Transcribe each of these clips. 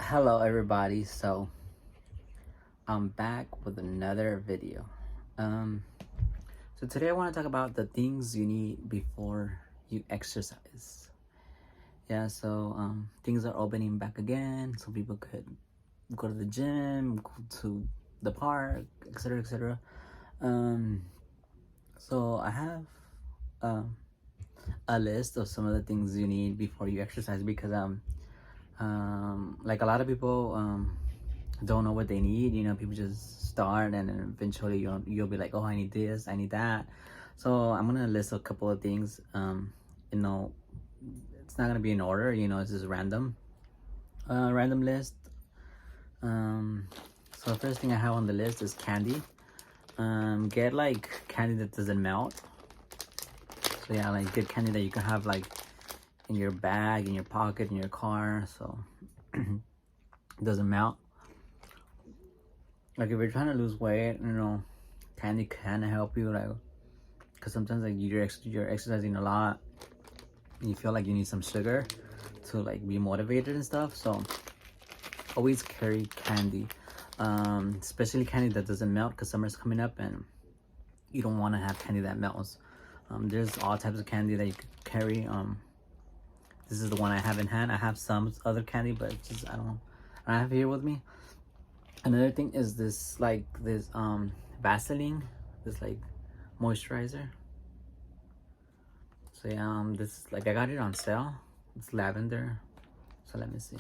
Hello everybody, so I'm back with another video. Um so today I want to talk about the things you need before you exercise. Things are opening back again, so people could go to the gym, go to the park, etc, etc. Um so I have um a list of some of the things you need before you exercise because like a lot of people don't know what they need. People just start and then eventually you'll be like, oh, I need this, I need that. So I'm gonna list a couple of things. You know, it's not gonna be in order. It's just random list. So the first thing I have on the list is candy. Get like candy that doesn't melt. So yeah, like good candy that you can have like in your bag, in your pocket, in your car, so it doesn't melt. Like if you're trying to lose weight, candy can help you, like, because sometimes like you're exercising a lot and you feel like you need some sugar to like be motivated and stuff. So always carry candy, especially candy that doesn't melt, because summer's coming up and you don't want to have candy that melts. There's all types of candy that you could carry. This is the one I have in hand. I have some other candy, but it's just I don't have it here with me. Another thing is this Vaseline, this like moisturizer. So yeah, this like I got it on sale. It's lavender. So let me see.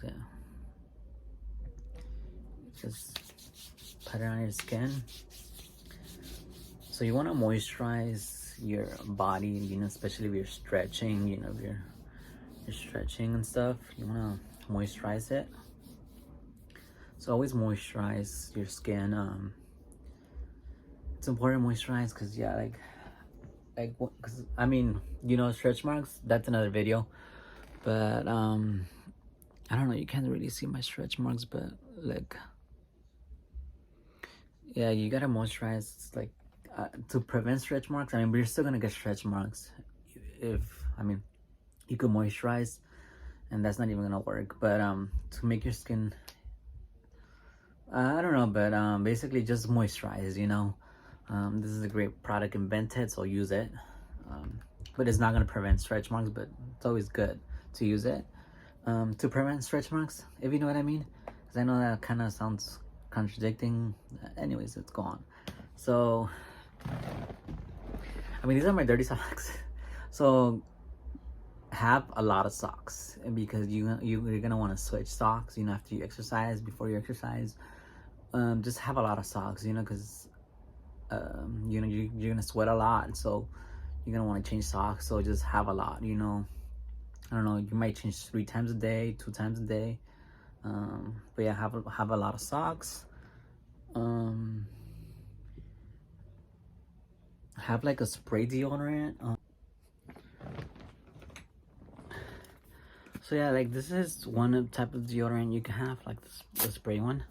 So yeah, just put it on your skin. So you want to moisturize your body, especially if you're stretching. If you're stretching and stuff, you want to moisturize it. So always moisturize your skin. It's important to moisturize because yeah, because I mean, stretch marks, that's another video. But I don't know, you can't really see my stretch marks, but like, yeah, you gotta moisturize, like, to prevent stretch marks. I mean, but you're still gonna get stretch marks if, I mean, you could moisturize and that's not even gonna work. But to make your skin, I don't know, but basically just moisturize. This is a great product invented, so use it. But it's not gonna prevent stretch marks, but it's always good to use it to prevent stretch marks, if you know what I mean. Because I know that kind of sounds contradicting. Anyways, let's go on. So, I mean, these are my dirty socks. So, have a lot of socks, because you're gonna want to switch socks. After you exercise, before you exercise, just have a lot of socks. Because you're gonna sweat a lot, so you're gonna want to change socks. So just have a lot. I don't know, you might change 3 times a day, 2 times a day. But yeah, have a lot of socks. Have like a spray deodorant. So yeah, like this is one type of deodorant you can have, like the spray one.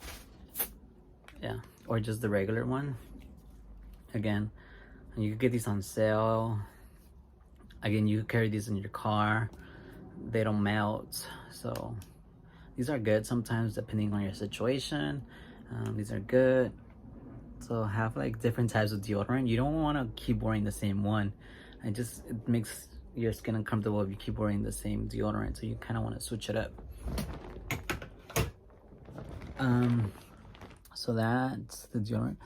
Yeah, or just the regular one. Again, you can get these on sale. Again, you can carry these in your car. They don't melt, so these are good sometimes depending on your situation. These are good. So have like different types of deodorant. You don't want to keep wearing the same one. It makes your skin uncomfortable if you keep wearing the same deodorant, so you kind of want to switch it up. So that's the deodorant.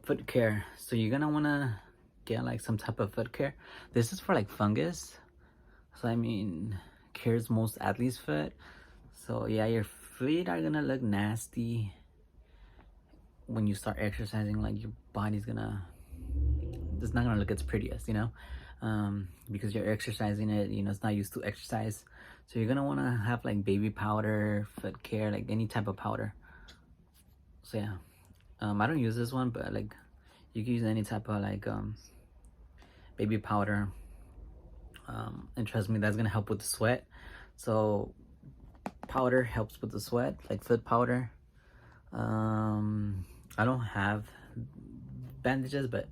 Foot care. So you're gonna want to get like some type of foot care. This is for like fungus. So I mean, cares most athletes' foot. So yeah, your feet are gonna look nasty when you start exercising. Like your body's it's not gonna look its prettiest, because you're exercising it. It's not used to exercise. So you're gonna want to have like baby powder, foot care, like any type of powder. So yeah, I don't use this one, but like you can use any type of like baby powder. And trust me, that's gonna help with the sweat. So powder helps with the sweat, like foot powder. I don't have bandages, but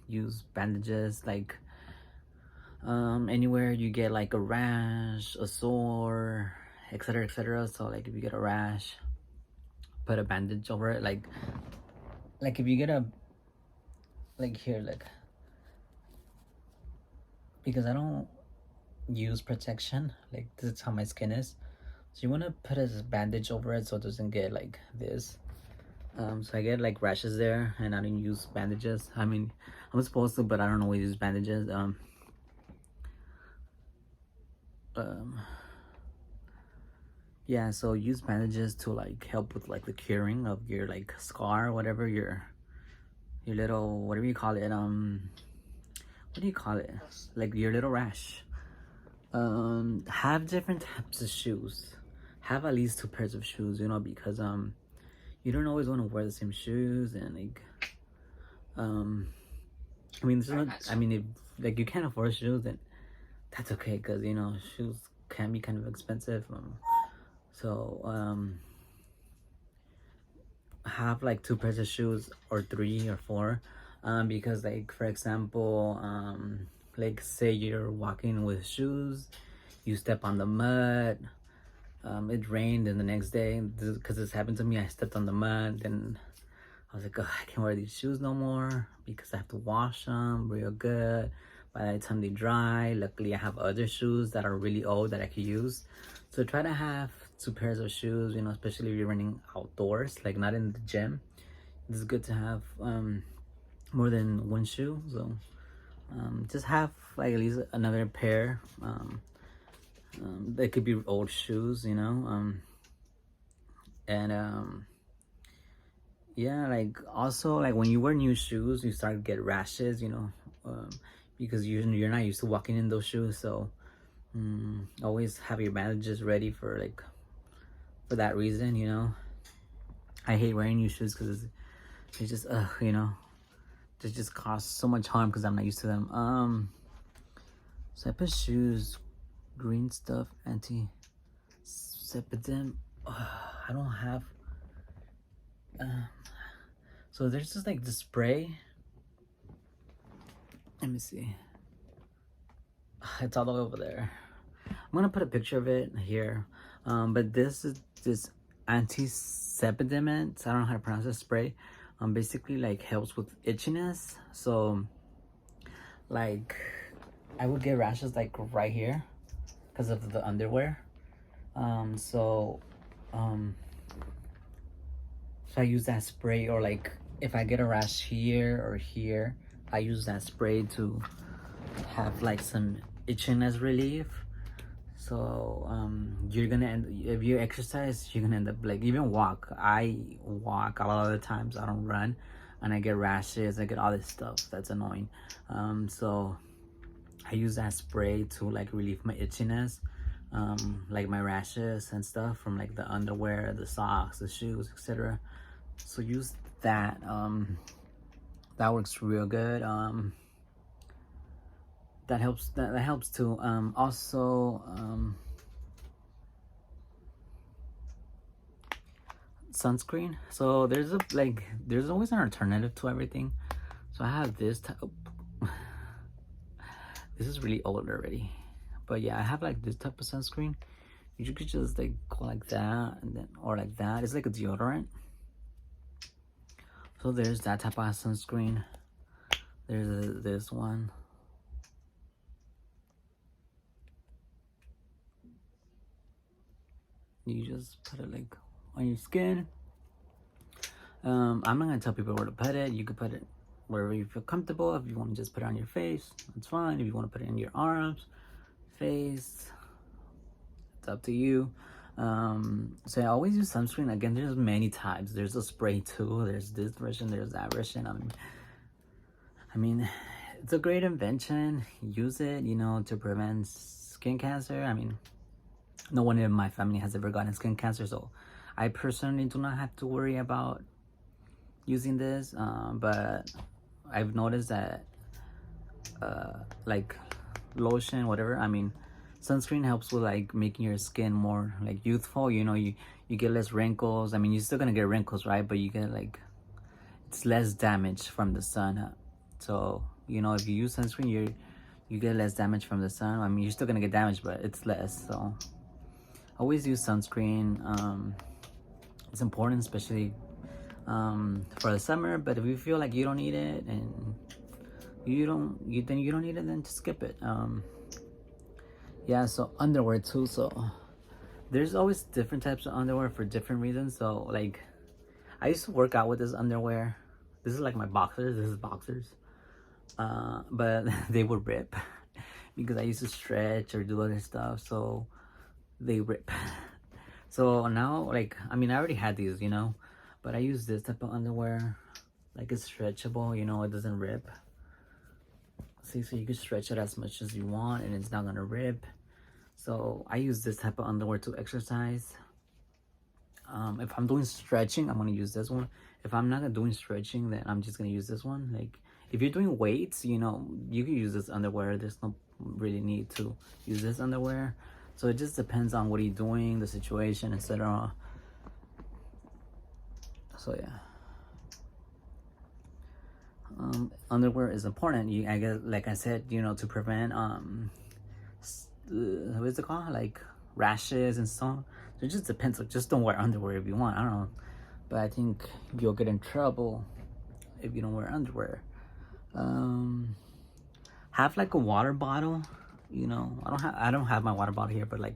use bandages. Like anywhere you get like a rash, a sore, etc., etc. So like if you get a rash, put a bandage over it. Like if you get a, like here, like, because I don't use protection, like this is how my skin is, so you want to put a bandage over it so it doesn't get like this. So I get like rashes there and I don't use bandages. I mean, I'm supposed to, but I don't always use bandages. Um yeah, so use bandages to like help with like the curing of your like scar or whatever, your little, whatever you call it, what do you call it, like your little rash. Have different types of shoes. Have at least 2 pairs of shoes, you know, because you don't always want to wear the same shoes. And like I mean, this is not, I mean, if like you can't afford shoes, then that's okay, because you know shoes can be kind of expensive. So have like 2 pairs of shoes, or 3 or 4, because like for example, like say you're walking with shoes, you step on the mud, it rained, and the next day, because this happened to me, I stepped on the mud, and I was like, oh, I can't wear these shoes no more because I have to wash them real good. By the time they dry, luckily I have other shoes that are really old that I could use. So try to have 2 pairs of shoes, you know, especially if you're running outdoors, like not in the gym. It's good to have more than one shoe. So just have like at least another pair. They could be old shoes, you know. And yeah, like also like when you wear new shoes, you start to get rashes, you know, because you're not used to walking in those shoes. So always have your bandages ready for like for that reason, you know. I hate wearing new shoes because they just you know, they just cause so much harm because I'm not used to them. So I put shoes, green stuff, anti sepidem. I don't have. So there's just like the spray. Let me see. It's all the way over there. I'm gonna put a picture of it here. But this is this anti-sepidement. I don't know how to pronounce this spray. Basically like helps with itchiness. So like I would get rashes like right here because of the underwear. So I use that spray, or like if I get a rash here or here, I use that spray to have like some itchiness relief. So you're gonna end, if you exercise, you're gonna end up like, even walk, I walk a lot of the times, I don't run, and I get rashes, I get all this stuff that's annoying. So I use that spray to like relieve my itchiness, like my rashes and stuff from like the underwear, the socks, the shoes, etc. So use that. That works real good. That helps. That helps too. Also, sunscreen. So there's a like there's always an alternative to everything. So I have this type. This is really old already, but yeah, I have like this type of sunscreen. You could just like go like that, and then or like that. It's like a deodorant. So there's that type of sunscreen. There's this one. You just put it like on your skin. I'm not gonna tell people where to put it. You could put it wherever you feel comfortable. If you want to just put it on your face, that's fine. If you want to put it in your arms, face, it's up to you. So I always use sunscreen. Again, there's many types. There's a spray too. There's this version. There's that version. I mean, it's a great invention. Use it, you know, to prevent skin cancer. I mean, no one in my family has ever gotten skin cancer, so I personally do not have to worry about using this. But I've noticed that like lotion, whatever, I mean, sunscreen helps with like making your skin more like youthful, you know. You get less wrinkles. I mean, you're still gonna get wrinkles, right? But you get like, it's less damage from the sun. So you know, if you use sunscreen, you get less damage from the sun. I mean, you're still gonna get damage, but it's less. So always use sunscreen. It's important, especially for the summer. But if you feel like you don't need it and you don't need it, then just skip it. Yeah, so underwear too. So there's always different types of underwear for different reasons. So like I used to work out with this underwear. This is like my boxers. This is boxers. But they would rip because I used to stretch or do other stuff, so they rip. So now, like, I mean, I already had these, you know, but I use this type of underwear. Like, it's stretchable, you know, it doesn't rip. See, so you can stretch it as much as you want and it's not gonna rip. So I use this type of underwear to exercise. If I'm doing stretching, I'm gonna use this one. If I'm not doing stretching, then I'm just gonna use this one. Like, if you're doing weights, you know, you can use this underwear. There's no really need to use this underwear. So it just depends on what you're doing, the situation, etc. So yeah, underwear is important. I guess, like I said, you know, to prevent what is it called, like rashes and so on. So it just depends. Like, just don't wear underwear if you want. I don't know, but I think you'll get in trouble if you don't wear underwear. Have like a water bottle. You know, I don't have my water bottle here, but like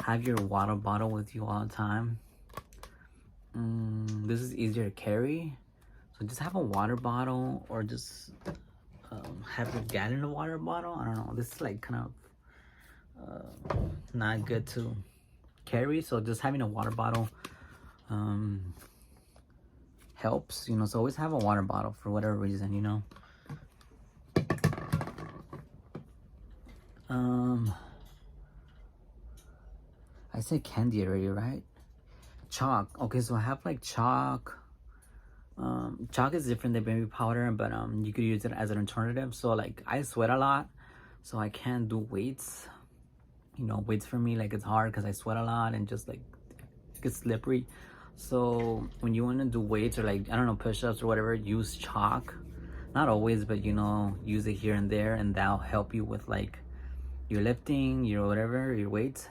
have your water bottle with you all the time. This is easier to carry, so just have a water bottle, or just have a gallon of water bottle. I don't know. This is like kind of not good to carry, so just having a water bottle helps, you know. So always have a water bottle for whatever reason, you know. I said candy already, right? Chalk. Okay, so I have like chalk. Chalk is different than baby powder, but you could use it as an alternative. So like I sweat a lot, so I can't do weights. You know, weights for me, like, it's hard because I sweat a lot and just like it gets slippery. So when you want to do weights or like, I don't know, push-ups or whatever, use chalk. Not always, but you know, use it here and there, and that'll help you with like your lifting, your whatever, your weights.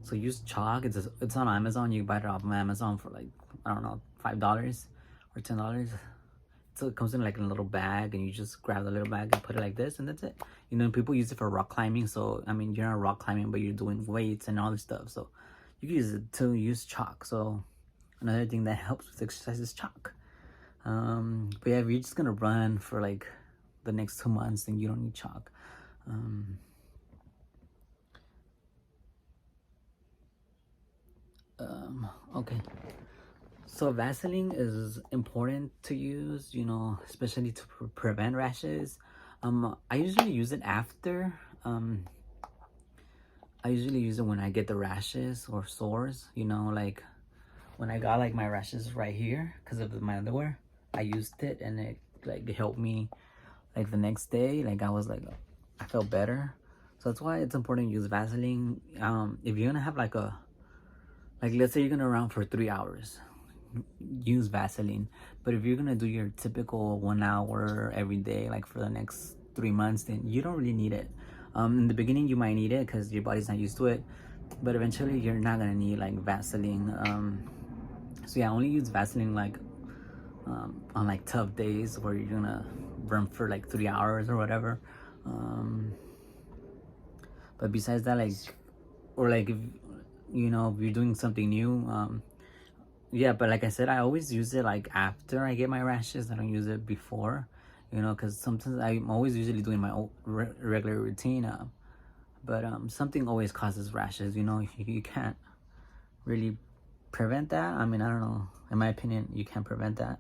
So use chalk. It's on Amazon. You can buy it off of Amazon for like, I don't know, $5 or $10. So it comes in like in a little bag, and you just grab the little bag and put it like this, and that's it. You know, people use it for rock climbing. So I mean, you're not rock climbing, but you're doing weights and all this stuff. So you can use it to use chalk. So another thing that helps with exercise is chalk. But yeah, if you're just gonna run for like the next 2 months, then you don't need chalk. Okay, so Vaseline is important to use, you know, especially to prevent rashes. I usually use it after. I usually use it when I get the rashes or sores, you know, like when I got like my rashes right here because of my underwear. I used it, and it like helped me like the next day. Like I was like, I felt better. So that's why it's important to use Vaseline. If you're gonna have like let's say you're gonna run for 3 hours, use Vaseline. But if you're gonna do your typical 1 hour every day, like for the next 3 months, then you don't really need it. In the beginning you might need it because your body's not used to it, but eventually you're not gonna need like Vaseline. So yeah, only use Vaseline like on like tough days where you're gonna run for like 3 hours or whatever. But besides that, like, or like if you know, if you're doing something new, yeah. But like I said, I always use it like after I get my rashes. I don't use it before, you know, because sometimes I'm always usually doing my own regular routine, but something always causes rashes, you know. You can't really prevent that. I mean, I don't know, in my opinion, you can't prevent that.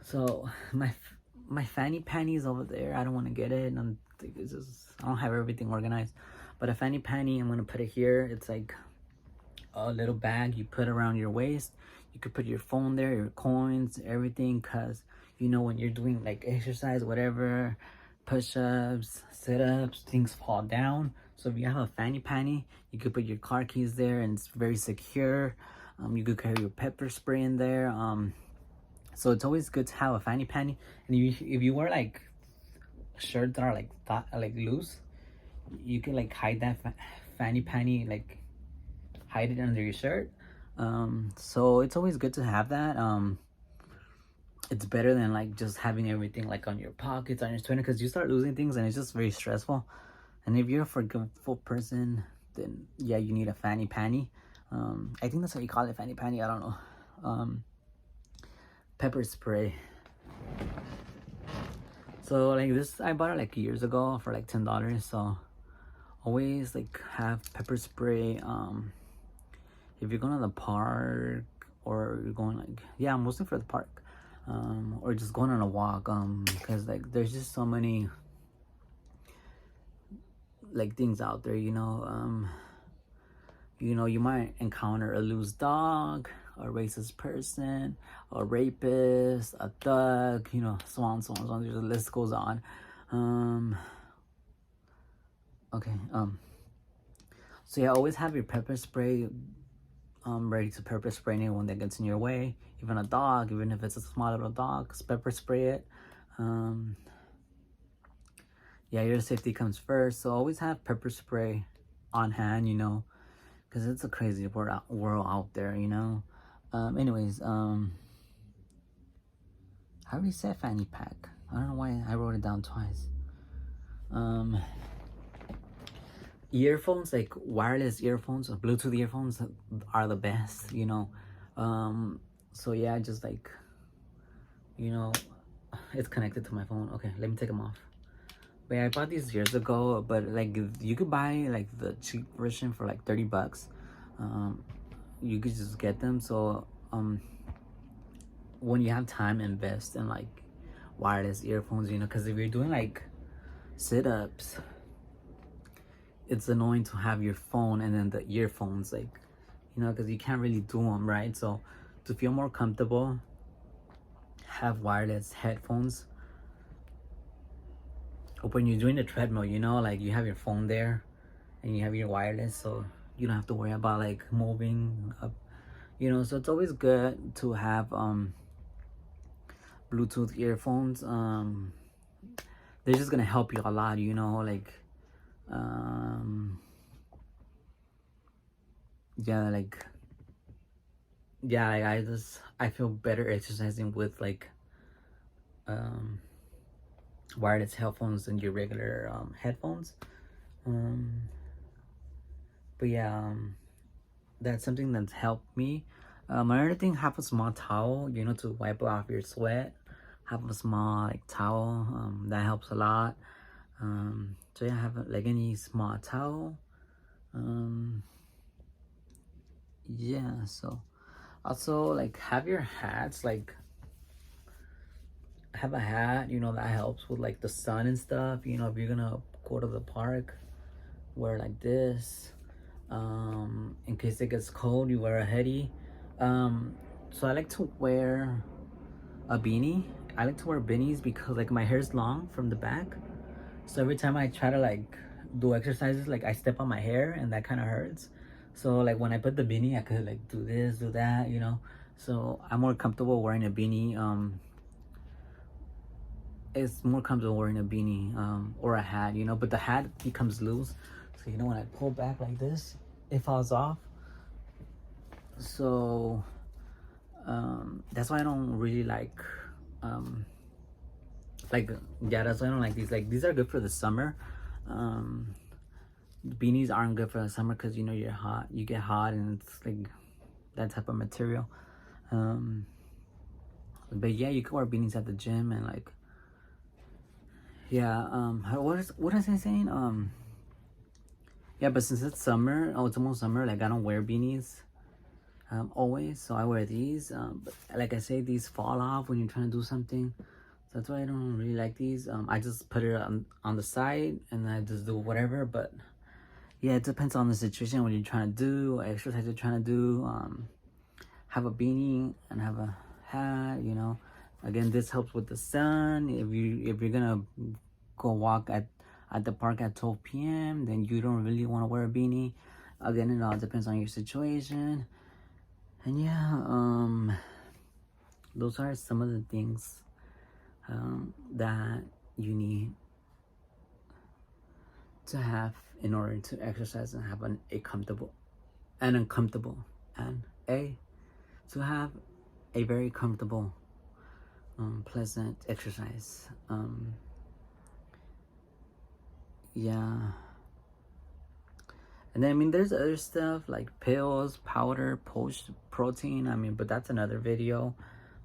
So my fanny panties over there, I don't want to get it. I don't have everything organized, but a fanny panty, I'm gonna put it here. It's like a little bag you put around your waist. You could put your phone there, your coins, everything, because you know, when you're doing like exercise, whatever, push-ups, sit-ups, things fall down. So if you have a fanny panty, you could put your car keys there, and it's very secure. You could carry your pepper spray in there. So it's always good to have a fanny panny. And if you wear like shirts that are like like loose, you can like hide that fanny panny, like hide it under your shirt. So it's always good to have that. It's better than like just having everything like on your pockets, on your sweater, because you start losing things and it's just very stressful. And if you're a forgetful person, then yeah, you need a fanny panny. I think that's what you call it, fanny panny. I don't know. Pepper spray. So like this, I bought it like years ago for like $10. So always like have pepper spray. If you're going to the park or you're going like, yeah, mostly for the park, or just going on a walk, because like there's just so many like things out there, you know. You might encounter a loose dog, a racist person, a rapist, a thug, you know, so on, so on, so on. The list goes on. Okay. So yeah, always have your pepper spray ready to pepper spray anyone that gets in your way. Even a dog, even if it's a small little dog, pepper spray it. Yeah, your safety comes first. So always have pepper spray on hand, you know, because it's a crazy world out there, you know. Anyways, how do you say fanny pack? I don't know why I wrote it down twice. Earphones, like wireless earphones or Bluetooth earphones, are the best, you know. So yeah, just like, you know, it's connected to my phone. Okay, let me take them off. But yeah, I bought these years ago, but like you could buy like the cheap version for like $30. You could just get them. So when you have time, invest in like wireless earphones, you know, because if you're doing like sit-ups, it's annoying to have your phone and then the earphones, like, you know, because you can't really do them, right? So to feel more comfortable, have wireless headphones. When you're doing the treadmill, you know, like you have your phone there and you have your wireless, so you don't have to worry about like moving up, you know. So it's always good to have Bluetooth earphones. They're just gonna help you a lot, you know, like yeah, like I feel better exercising with like wireless headphones than your regular headphones. But yeah, that's something that's helped me. Another thing, have a small towel, you know, to wipe off your sweat. Have a small like towel, that helps a lot. So yeah, have like any small towel. Yeah, so also like have your hats, like have a hat, you know, that helps with like the sun and stuff. You know, if you're gonna go to the park, wear like this. In case it gets cold, you wear a hoodie. So I like to wear a beanie. I like to wear beanies because like my hair's long from the back. So every time I try to like do exercises, like I step on my hair and that kind of hurts. So like when I put the beanie, I could like do this, do that, you know. So I'm more comfortable wearing a beanie. It's more comfortable wearing a beanie or a hat, you know. But the hat becomes loose, so you know when I pull back like this, it falls off. So that's why I don't really like yeah, that's why I don't like these. Like these are good for the summer. Beanies aren't good for the summer because you know you're hot, you get hot, and it's like that type of material. But yeah, you can wear beanies at the gym and like yeah. What is I saying? Yeah, but since it's summer, it's almost summer. Like I don't wear beanies always, so I wear these. But like I say, these fall off when you're trying to do something. So that's why I don't really like these. I just put it on the side and I just do whatever. But yeah, it depends on the situation, what you're trying to do, what exercise you're trying to do. Have a beanie and have a hat, you know. Again, this helps with the sun. If you're gonna go walk at the park at 12 p.m., then you don't really want to wear a beanie. Again, it all depends on your situation. And yeah, those are some of the things that you need to have in order to exercise and have a comfortable and uncomfortable and to have a very comfortable pleasant exercise. Yeah. And then I mean there's other stuff like pills, powder, post protein. I mean, but that's another video.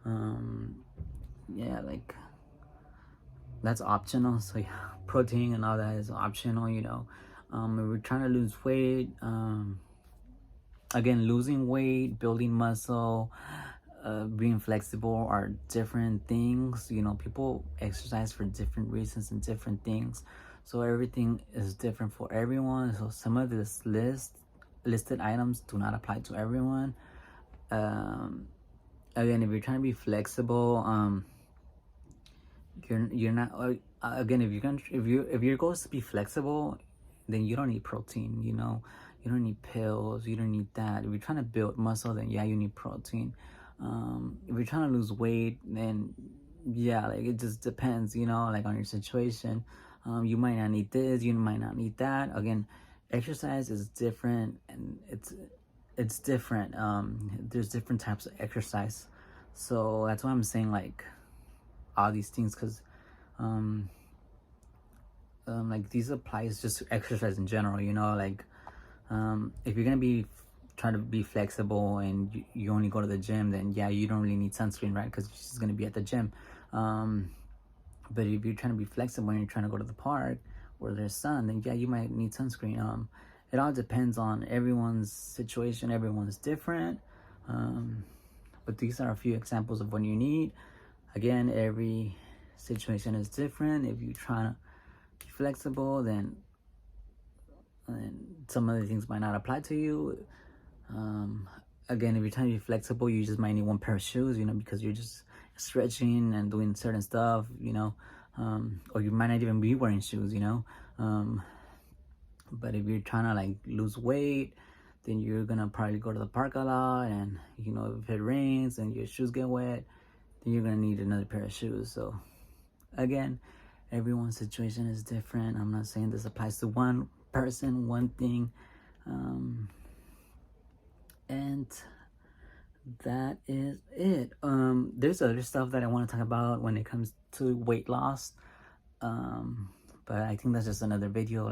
Yeah, like that's optional. So yeah, protein and all that is optional, you know. If we're trying to lose weight, again, losing weight, building muscle, being flexible are different things. You know, people exercise for different reasons and different things. So everything is different for everyone. So some of this listed items do not apply to everyone. Again, if you're trying to be flexible, you're not again if your goal is to be flexible, then you don't need protein, you know. You don't need pills, you don't need that. If you're trying to build muscle, then yeah, you need protein. If you're trying to lose weight, then yeah, like it just depends, you know, like on your situation. You might not need this, you might not need that. Again, exercise is different, and it's different. There's different types of exercise, so that's why I'm saying like all these things, because like these applies just to exercise in general, you know. Like if you're gonna be trying to be flexible and you only go to the gym, then yeah, you don't really need sunscreen, right? Because you're just gonna be at the gym. But if you're trying to be flexible and you're trying to go to the park where there's sun, then yeah, you might need sunscreen. It all depends on everyone's situation. Everyone's different. But these are a few examples of what you need. Again, every situation is different. If you're trying to be flexible, then some of the things might not apply to you. Again, if you're trying to be flexible, you just might need one pair of shoes, you know, because you're just stretching and doing certain stuff, you know. Or you might not even be wearing shoes, you know. But if you're trying to like lose weight, then you're gonna probably go to the park a lot, and you know, if it rains and your shoes get wet, then you're gonna need another pair of shoes. So again, everyone's situation is different. I'm not saying this applies to one person, one thing. And that is it. There's other stuff that I want to talk about when it comes to weight loss. But I think that's just another video.